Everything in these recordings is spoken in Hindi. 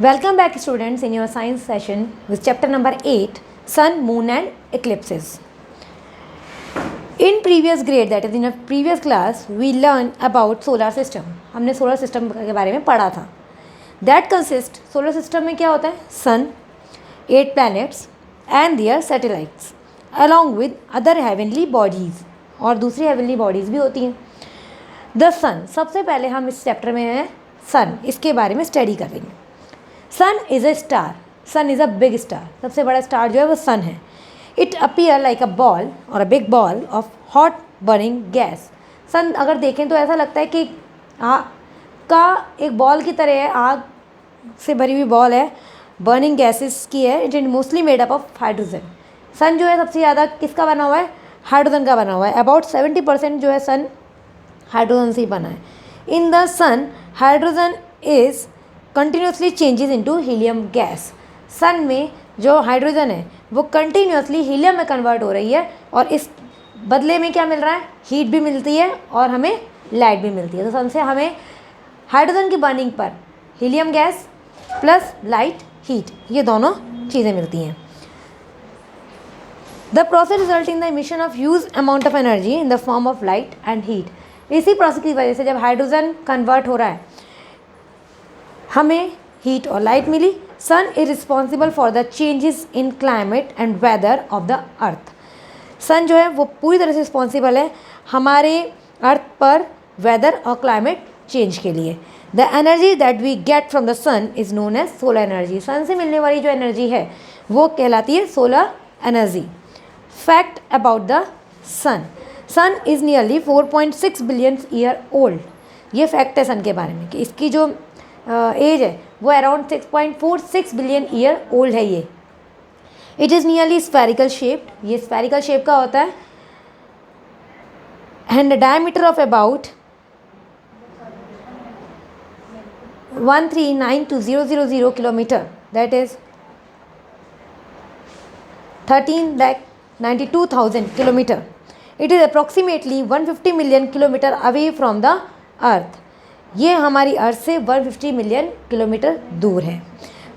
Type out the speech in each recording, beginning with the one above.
Welcome back, students, in your science session with chapter number 8, Sun, Moon and Eclipses. In previous grade, that is in a previous class, we learned about solar system. हमने solar system के बारे में पढ़ा था. That consists, solar system में क्या होता है? Sun, 8 planets and their satellites, along with other heavenly bodies. और दूसरी heavenly bodies भी होती हैं. The sun, सबसे पहले हम इस चैप्टर में हैं sun, इसके बारे में स्टडी करेंगे. Sun is a star. Sun is a big star. सबसे बड़ा स्टार जो है वो सन है. It appear like a ball और a big ball of hot burning gas. Sun अगर देखें तो ऐसा लगता है कि आग का एक बॉल की तरह है. आग से भरी हुई बॉल है, बर्निंग गैसेस की है. It is mostly made up of hydrogen. Sun जो है सबसे ज़्यादा किसका बना हुआ है? हाइड्रोजन का बना हुआ है. अबाउट 70% जो है सन हाइड्रोजन से ही बना है. In the sun hydrogen is continuously changes into helium gas. Sun में जो हाइड्रोजन है वो कंटिन्यूसली हीलियम में कन्वर्ट हो रही है और इस बदले में क्या मिल रहा है? हीट भी मिलती है और हमें लाइट भी मिलती है. तो सन से हमें हाइड्रोजन की बर्निंग पर helium gas plus light, heat, ये दोनों चीज़ें मिलती हैं. The process result in the emission of huge amount of energy in the form of light and heat. इसी प्रोसेस की वजह से जब हाइड्रोजन कन्वर्ट हो रहा है हमें हीट और लाइट मिली. Sun is responsible for the changes in climate and weather of the earth. Sun जो है वो पूरी तरह से रिस्पॉन्सिबल है हमारे अर्थ पर वेदर और क्लाइमेट चेंज के लिए. The energy that we get from the sun is known as solar energy. Sun से मिलने वाली जो एनर्जी है वो कहलाती है solar energy. Fact about the sun. Sun is nearly 4.6 billion year old. ये फैक्ट है सन के बारे में कि इसकी जो एज है वो अराउंड 6.46 बिलियन ईयर ओल्ड है ये. It is nearly spherical shaped. ये स्फेरिकल शेप का होता है and diameter of about 1392000 kilometre, that is 13,92,000 kilometre. It is approximately 150 million kilometre away from the earth. ये हमारी अर्थ से 150 मिलियन किलोमीटर दूर है.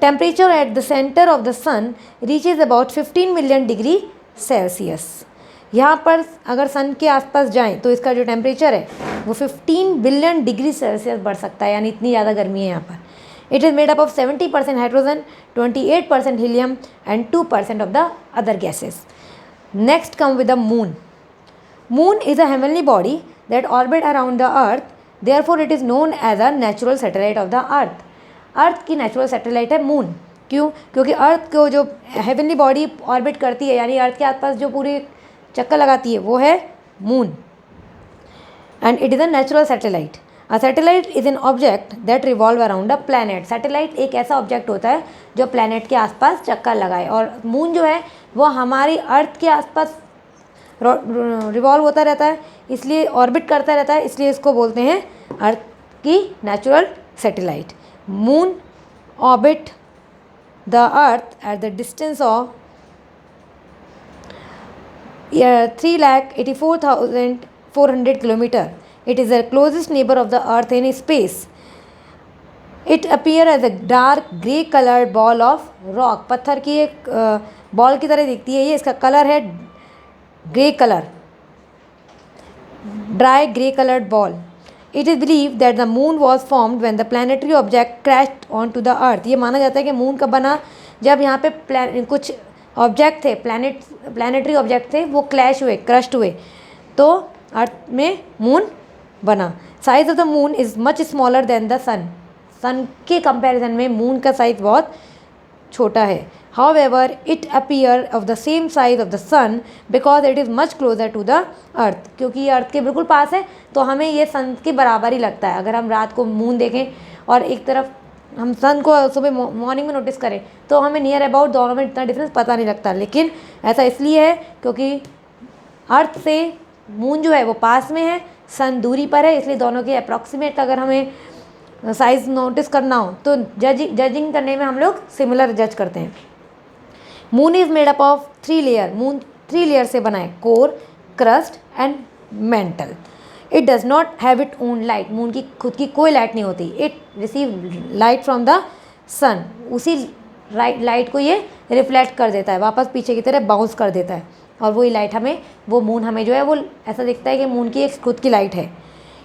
Temperature at the centre of the sun reaches about 15 million degree Celsius. यहाँ पर अगर सन के आसपास जाएं तो इसका जो टेम्परेचर है वो 15 बिलियन डिग्री सेल्सियस बढ़ सकता है, यानी इतनी ज़्यादा गर्मी है यहाँ पर. It is made up of 70% hydrogen, 28% helium and 2% of the other gases. Next come with the moon. Moon is a heavenly body that orbit around the earth. Therefore, it is known as a natural satellite of the earth. अर्थ की नेचुरल सैटेलाइट है मून. क्यों? क्योंकि अर्थ को जो हेवनली बॉडी ऑर्बिट करती है, यानी अर्थ के आसपास जो पूरी चक्कर लगाती है, वो है moon. And it is a natural satellite. A satellite is an object that revolve around a planet. Satellite एक ऐसा ऑब्जेक्ट होता है जो प्लैनेट के आसपास चक्कर लगाए. और मून जो है वो हमारी अर्थ के आसपास रिवॉल्व होता रहता है, इसलिए ऑर्बिट करता रहता है, इसलिए इसको बोलते हैं अर्थ की natural satellite. Moon orbit the earth at the distance of 3,84,400 kilometre. It is the closest neighbour of the earth in space. It appear as a dark grey coloured ball of rock. पत्थर की एक बॉल की तरह दिखती है ये. इसका कलर है grey colour, dry grey coloured ball. It is believe that the moon was formed when the planetary object crashed on to the earth. ये माना जाता है कि मून कब बना? जब यहाँ पे कुछ ऑब्जेक्ट थे, प्लानिटरी ऑब्जेक्ट थे, वो क्लैश हुए, क्रश्ड हुए, तो अर्थ में मून बना. Size of the moon is much smaller than the sun. Sun के कंपैरिजन में मून का साइज बहुत छोटा है. However, it appear of the same size of the sun because it is much closer to the earth. क्योंकि ये अर्थ के बिल्कुल पास है तो हमें ये सन के बराबर ही लगता है. अगर हम रात को मून देखें और एक तरफ हम सन को सुबह मॉर्निंग में नोटिस करें तो हमें नियर अबाउट दोनों में इतना डिफरेंस पता नहीं लगता. लेकिन ऐसा इसलिए है क्योंकि अर्थ से मून जो है वो पास में है, सन दूरी पर है, इसलिए दोनों के अप्रॉक्सीमेट अगर हमें साइज़ नोटिस करना हो तो जजिंग करने में हम लोग सिमिलर जज करते हैं. Moon is made up of 3 layer. Moon 3 layer से बना है, core, crust and mantle. It does not have it own light. Moon की खुद की कोई लाइट नहीं होती. It receive light from the sun, उसी लाइट को ये रिफ्लेक्ट कर देता है, वापस पीछे की तरह बाउंस कर देता है, और वही लाइट हमें, वो मून हमें जो है वो ऐसा दिखता है कि मून की एक खुद की लाइट है।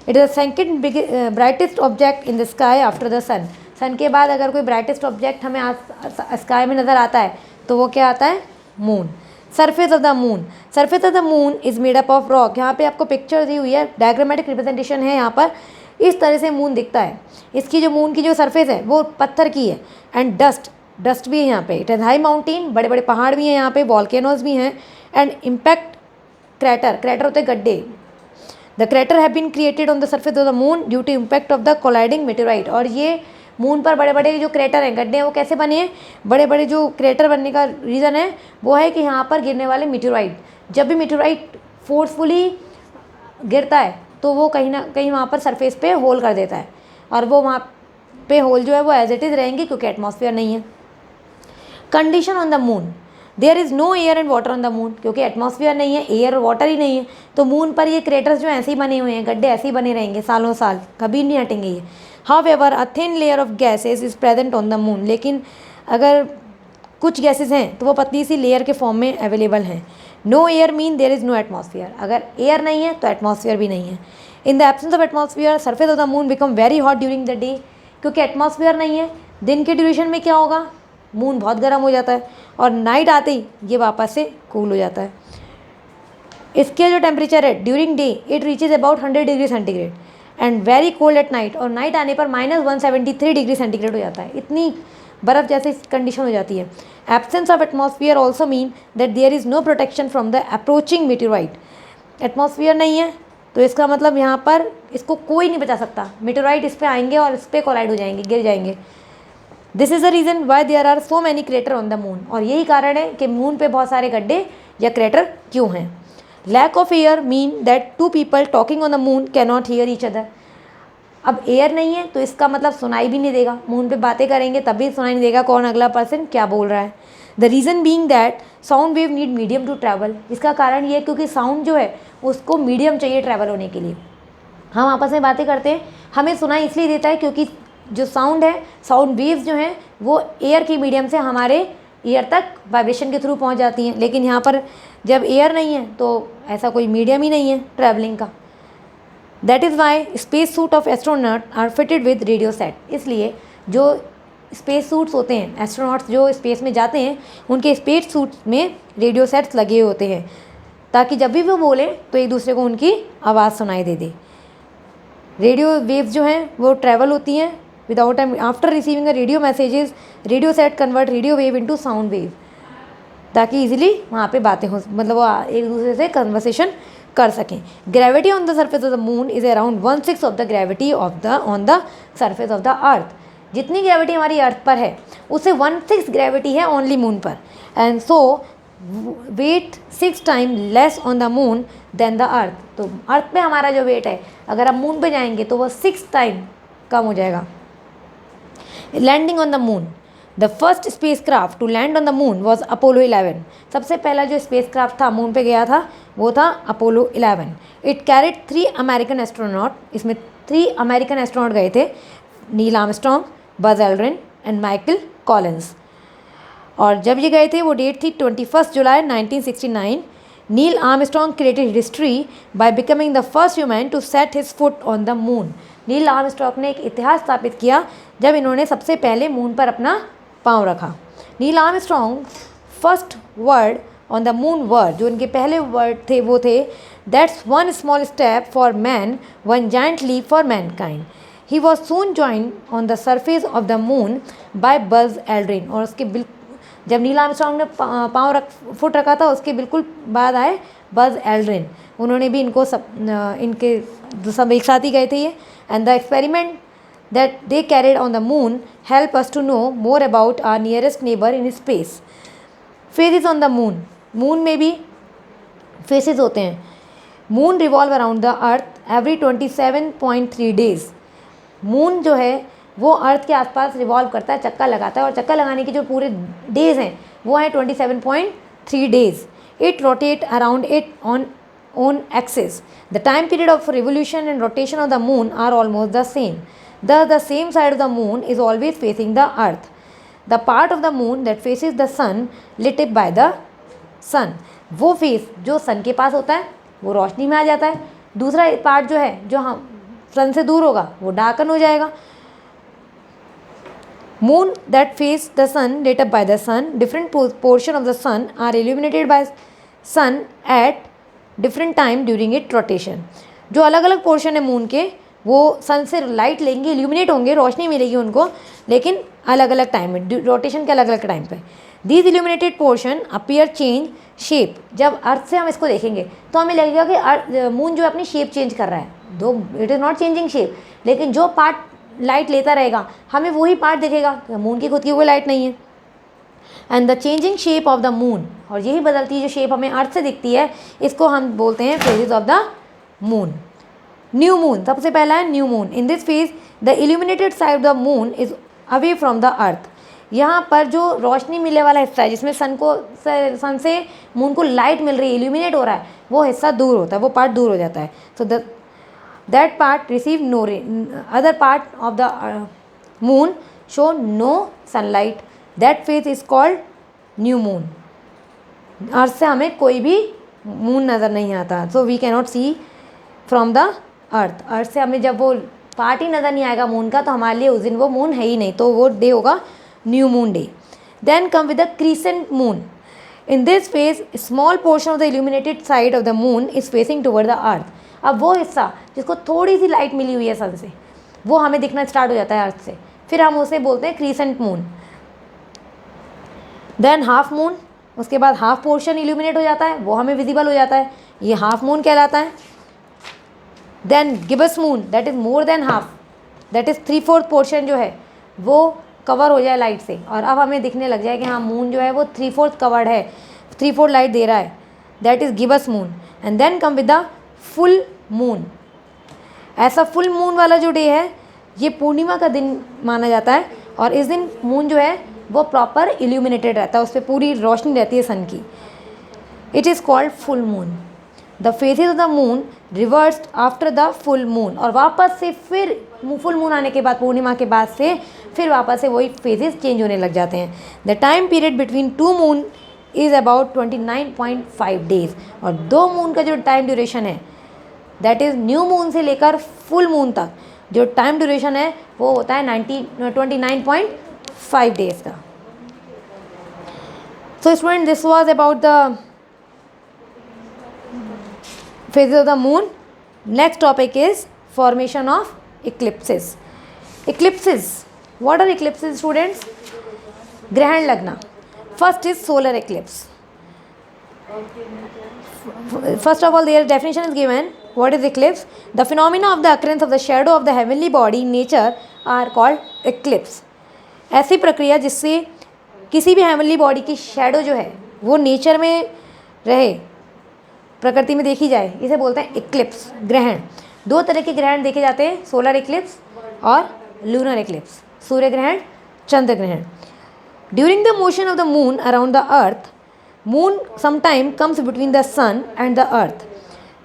It is the second brightest object in the sky after the sun. Sun के बाद अगर कोई ब्राइटेस्ट ऑब्जेक्ट हमें स्काई में नज़र आता है तो वो क्या आता है? Moon. Surface of the moon, surface of the moon is made up of rock. यहाँ पे आपको पिक्चर दी हुई है, डायग्रामेटिक रिप्रेजेंटेशन है यहाँ पर। इस तरह से मून दिखता है। इसकी जो मून की जो सरफेस है वो पत्थर की है, एंड डस्ट भी है यहाँ पे। इट हैज़ हाई माउंटेन, बड़े बड़े पहाड़ भी हैं यहाँ पे, वॉल्केनोज भी हैं, एंड इम्पैक्ट क्रेटर होते हैं गड्ढे। The crater have been created on the surface of the moon due to impact of the colliding meteorite. और ये मून पर बड़े बड़े जो क्रेटर हैं, गड्ढे हैं, वो कैसे बने हैं? बड़े बड़े जो क्रेटर बनने का रीज़न है वो है कि यहाँ पर गिरने वाले मेटेराइट, जब भी मेटेराइट फोर्सफुली गिरता है तो वो कहीं ना कहीं वहाँ पर सरफेस पे होल कर देता है, और वो वहाँ पे होल जो है वो एज इट इज़ रहेंगे क्योंकि एटमॉस्फेयर नहीं है। Condition on the moon, there is no air and water on the moon. क्योंकि एटमॉस्फेयर नहीं है, एयर और वाटर ही नहीं है, तो मून पर ये क्रेटर्स जो ऐसे ही बने हुए हैं, गड्ढे ऐसे ही बने रहेंगे सालों साल, कभी नहीं हटेंगे ये। However a thin layer of gases is present on the moon. लेकिन अगर कुछ गैसेस हैं तो वो पतली सी लेयर के फॉर्म में अवेलेबल हैं। No air mean there is no atmosphere. अगर एयर नहीं है तो एटमॉस्फेयर भी नहीं है। In the absence of atmosphere surface of the moon become very hot during the day. क्योंकि एटमॉस्फेयर नहीं है, दिन के ड्यूरेशन में क्या होगा? मून बहुत गर्म हो जाता है, और नाइट आते ही ये वापस से कूल हो जाता है। इसके जो टेम्परेचर है during day it reaches about 100 degree centigrade, and very cold at night. और नाइट आने पर -173 डिग्री सेंटीग्रेड हो जाता है, इतनी बर्फ़ जैसी कंडीशन हो जाती है। Absence of atmosphere also mean that there is no protection from the approaching meteorite. Atmosphere नहीं है तो इसका मतलब यहाँ पर इसको कोई नहीं बचा सकता। मेटेराइट इस पर आएंगे और इस पर कोलाइड हो जाएंगे, गिर जाएंगे। This is the reason why there are so many crater on the moon. और यही कारण है कि मून पे बहुत सारे गड्ढे या क्रेटर क्यों हैं। Lack of air mean that two people talking on the moon can not hear each other. अब एयर नहीं है तो इसका मतलब सुनाई भी नहीं देगा, मून पे बातें करेंगे तब भी सुनाई नहीं देगा कौन अगला पर्सन क्या बोल रहा है। The reason being that sound wave need medium to travel. इसका कारण ये क्योंकि साउंड जो है उसको मीडियम चाहिए ट्रैवल होने के लिए। हम आपस में बातें करते हैं, हमें सुनाई इसलिए देता है क्योंकि जो साउंड है, साउंड वेव्स जो हैं वो एयर की मीडियम से हमारे ईयर तक वाइब्रेशन के थ्रू पहुंच जाती हैं। लेकिन यहाँ पर जब एयर नहीं है तो ऐसा कोई मीडियम ही नहीं है ट्रैवलिंग का। That is why space suit of astronaut are fitted with radio set. इसलिए जो स्पेस सूट्स होते हैं, एस्ट्रोनॉट्स जो स्पेस में जाते हैं उनके स्पेस सूट्स में रेडियो सेट्स लगे होते हैं, ताकि जब भी वो बोले तो एक दूसरे को उनकी आवाज़ सुनाई दे। रेडियो वेव्स जो हैं वो ट्रैवल होती हैं without time. After receiving a radio messages radio set convert radio wave into sound wave, ताकि इजीली वहाँ पे बातें हो, मतलब वो एक दूसरे से कन्वर्सेशन कर सकें। Gravity on the surface of the moon is around 1/6 of the gravity on the surface of the अर्थ। जितनी ग्रेविटी हमारी अर्थ पर है उससे 1/6 ग्रेविटी है ओनली मून पर, and so weight 6 time less on the moon than the earth. तो अर्थ पे हमारा जो वेट है अगर हम मून पे जाएंगे तो वह 6 टाइम कम हो जाएगा। Landing on the moon, the first space craft to land on the moon was Apollo 11। सबसे पहला जो स्पेस क्राफ्ट था मून पे गया था वो था Apollo 11। It carried 3 American astronaut. इसमें 3 अमेरिकन एस्ट्रोनॉट गए थे, Neil Armstrong, Buzz Aldrin and Michael Collins. और जब ये गए थे वो डेट थी 21 जुलाई 1969। Neil Armstrong created history by becoming the first human to set his foot on the moon. Neil Armstrong ने एक इतिहास स्थापित किया जब इन्होंने सबसे पहले मून पर अपना पाँव रखा। Neil Armstrong first word on the moon word, जो उनके पहले वर्ड थे वो थे that's one small step for man, one giant leap for mankind. He was soon join on the surface of the moon by Buzz Aldrin. और उसके जब नील आर्मस्ट्रॉन्ग ने फुट रखा था उसके बिल्कुल बाद आए बज एल्ड्रिन। उन्होंने भी इनको सब एक साथ ही गए थे ये। And the experiment that they carried on the moon help us to know more about our nearest neighbor in space. Phases on the moon, moon में भी phases होते हैं। moon revolve around the earth every 27.3 days. moon जो है वो अर्थ के आसपास रिवॉल्व करता है, चक्का लगाता है, और चक्का लगाने के जो पूरे डेज हैं वो हैं 27.3 days. It rotate around it on axis. The time period of revolution and rotation of the moon are almost the same. Thus, the same side of the moon is always facing the earth. The part of the moon that faces the sun lit up by the sun, वो फेस जो सन के पास होता है वो रोशनी में आ जाता है, दूसरा पार्ट जो है जो हम सन से दूर होगा वो डार्कन हो जाएगा। Moon that face the sun lit up by the sun, different portion of the sun are illuminated by sun at different time during its rotation। जो अलग अलग पोर्शन है मून के वो सन से लाइट लेंगे, इल्यूमिनेट होंगे, रोशनी मिलेगी उनको, लेकिन अलग अलग टाइम में, रोटेशन के अलग अलग टाइम पे। These illuminated portion appear change shape, जब अर्थ से हम इसको देखेंगे तो हमें लगेगा कि मून जो है अपनी शेप चेंज कर रहा है, दो it is not changing shape, लेकिन जो पार्ट लाइट लेता रहेगा हमें वही पार्ट दिखेगा, मून की खुद की कोई लाइट नहीं है। And the changing shape of the moon, और यही बदलती जो शेप हमें अर्थ से दिखती है इसको हम बोलते हैं phases of the moon. New moon, सबसे पहला है new moon. In this phase the illuminated side of the moon is away from the अर्थ, यहाँ पर जो रोशनी मिलने वाला हिस्सा है जिसमें सन से मून को लाइट मिल रही है, इल्यूमिनेट हो रहा है, वो हिस्सा दूर होता है, वो पार्ट दूर हो जाता है। सो that part receive no rain, other part of the moon show no sunlight, that phase is called new moon। अर्थ से हमें कोई भी मून नज़र नहीं आता, so we cannot see from the अर्थ। अर्थ से हमें जब वो पार्ट ही नज़र नहीं आएगा मून का तो हमारे लिए उस दिन वो मून है ही नहीं, तो वो डे होगा new moon day. Then come with the crescent moon. In this phase small portion of the illuminated side of the moon is facing toward the earth. अब वो हिस्सा जिसको थोड़ी सी लाइट मिली हुई है सन से वो हमें दिखना स्टार्ट हो जाता है अर्थ से, फिर हम उसे बोलते हैं crescent moon. Than half moon, उसके बाद हाफ पोर्शन इल्यूमिनेट हो जाता है, वो हमें विजिबल हो जाता है, ये हाफ मून कहलाता है। Then gibbous moon, that is more than half, that is 3/4 portion जो है वो कवर हो जाए लाइट से, और अब हमें दिखने लग जाए कि हाँ मून जो है वो 3/4 कवर्ड है, 3/4 लाइट दे रहा है, that is gibbous moon. And then come with the full moon. ऐसा फुल मून वाला जो डे है ये पूर्णिमा का दिन माना जाता है, और इस दिन मून जो है वो प्रॉपर इल्यूमिनेटेड रहता है, उस पर पूरी रोशनी रहती है सन की। It is called full moon. The phases of the moon reversed after the full moon, और वापस से फिर फुल मून आने के बाद, पूर्णिमा के बाद से फिर वापस से वही फेजेस चेंज होने लग जाते हैं। The time period between two moon is about 29.5 days, और दो मून का जो टाइम ड्यूरेशन है दैट इज़ न्यू मून से लेकर फुल मून तक जो टाइम ड्यूरेशन है वो होता है 29.5 डेज का। So student, this was about the phases of the moon. Next topic is formation of eclipses. Eclipses, what are eclipses students? ग्रहण लगना। First is solar eclipse. First of all, their definition is given. What is eclipse? The phenomena of the occurrence of the shadow of the heavenly body in nature are called eclipse. ऐसी प्रक्रिया जिससे किसी भी हेवनली बॉडी की शेडो जो है वो नेचर में रहे, प्रकृति में देखी जाए, इसे बोलते हैं इक्लिप्स, ग्रहण। दो तरह के ग्रहण देखे जाते हैं, सोलर इक्लिप्स और लूनर इक्लिप्स, सूर्य ग्रहण, चंद्र ग्रहण। During the motion of the moon around the earth, moon sometime comes between the sun and the earth.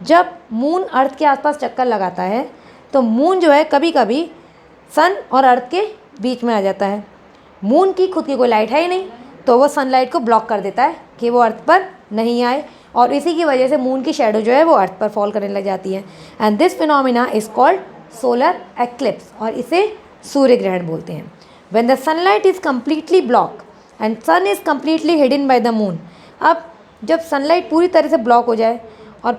जब मून अर्थ के आसपास चक्कर लगाता है तो मून जो है कभी कभी सन और अर्थ के बीच में आ जाता है। मून की खुद की कोई लाइट है ही नहीं, तो वो सनलाइट को ब्लॉक कर देता है कि वो अर्थ पर नहीं आए, और इसी की वजह से मून की शेडो जो है वो अर्थ पर फॉल करने लग जाती है। And this phenomena is called solar eclipse, और इसे सूर्य ग्रहण बोलते हैं। When the sunlight is completely block and sun is completely hidden by the moon. अब जब सनलाइट पूरी तरह से ब्लॉक हो जाए और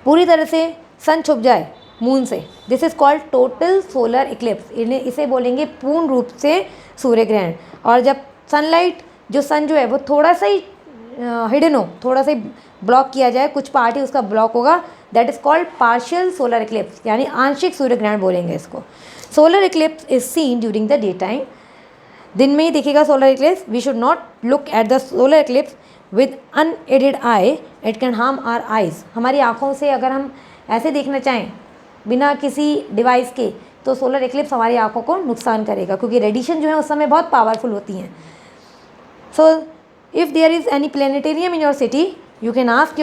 पूरी तरह से सन छुप जाए मून से, this is called total solar Eclipse. इसे बोलेंगे पूर्ण रूप से सूर्य ग्रहण। और जब सनलाइट जो सन जो है वो थोड़ा सा ही हिडन हो, थोड़ा सा ब्लॉक किया जाए, कुछ पार्ट ही उसका ब्लॉक होगा, that is called partial solar eclipse, यानी आंशिक सूर्य ग्रहण बोलेंगे इसको। Solar eclipse is seen during the day time, दिन में ही दिखेगा solar eclipse. We should not look at the solar eclipse with unaided eye, it can harm our eyes. हमारी आँखों से अगर हम ऐसे देखना चाहें बिना किसी डिवाइस के तो सोलर इक्लिप्स हमारी आँखों को नुकसान करेगा, क्योंकि रेडिएशन जो है उस समय बहुत पावरफुल होती हैं। सो if there is any planetarium in your city, you can ask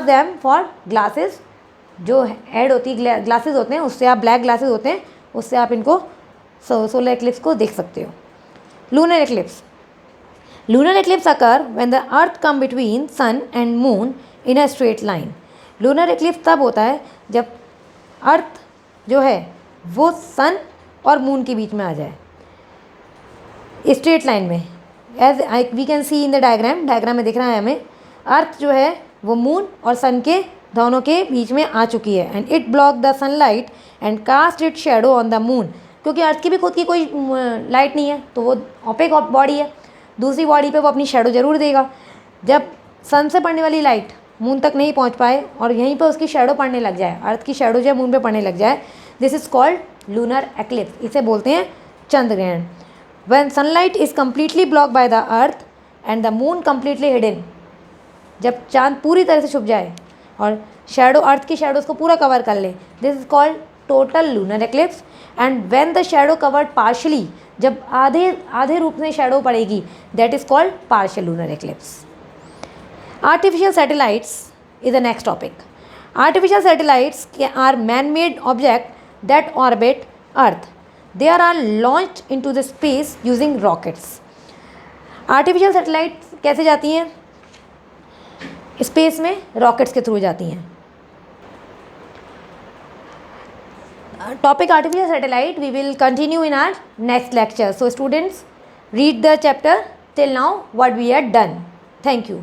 them for glasses, जो ऐड होती है, ग्लासेस होते हैं उससे आप, ब्लैक ग्लासेस होते हैं उससे आप इनको सोलर इक्लिप्स को देख सकते हो। lunar eclipse. Lunar eclipse occur when the earth come between sun and moon in a straight line. Lunar eclipse तब होता है जब अर्थ जो है वो सन और मून के बीच में आ जाए स्ट्रेट लाइन में. As we can see in the diagram में दिख रहा है हमें अर्थ जो है वो मून और सन के दोनों के बीच में आ चुकी है. And it block the sunlight and cast it shadow on the moon. क्योंकि अर्थ की भी खुद की कोई लाइट नहीं है तो वो ओपेक बॉडी है, दूसरी बॉडी पे वो अपनी शेडो ज़रूर देगा. जब सन से पड़ने वाली लाइट मून तक नहीं पहुंच पाए और यहीं पे उसकी शेडो पड़ने लग जाए, अर्थ की शेडो जो है मून पे पड़ने लग जाए, this is called lunar eclipse. इसे बोलते हैं चंद्र ग्रहण. When sunlight is completely block by the earth and the moon completely hidden. जब चांद पूरी तरह से छुप जाए और शेडो अर्थ की शेडो उसको पूरा कवर कर ले, this is called total lunar eclipse. And when the shadow covered partially, जब आधे रूप में शेडो पड़ेगी, that is called partial lunar eclipse. Artificial satellites is the next topic. Artificial satellites are man made object that orbit earth. They are launched into the space using rockets. Artificial satellites कैसे जाती हैं स्पेस में? रॉकेट्स के थ्रू जाती हैं. Topic artificial satellite we will continue in our next lecture. So students, read the chapter till now what we had done. Thank you.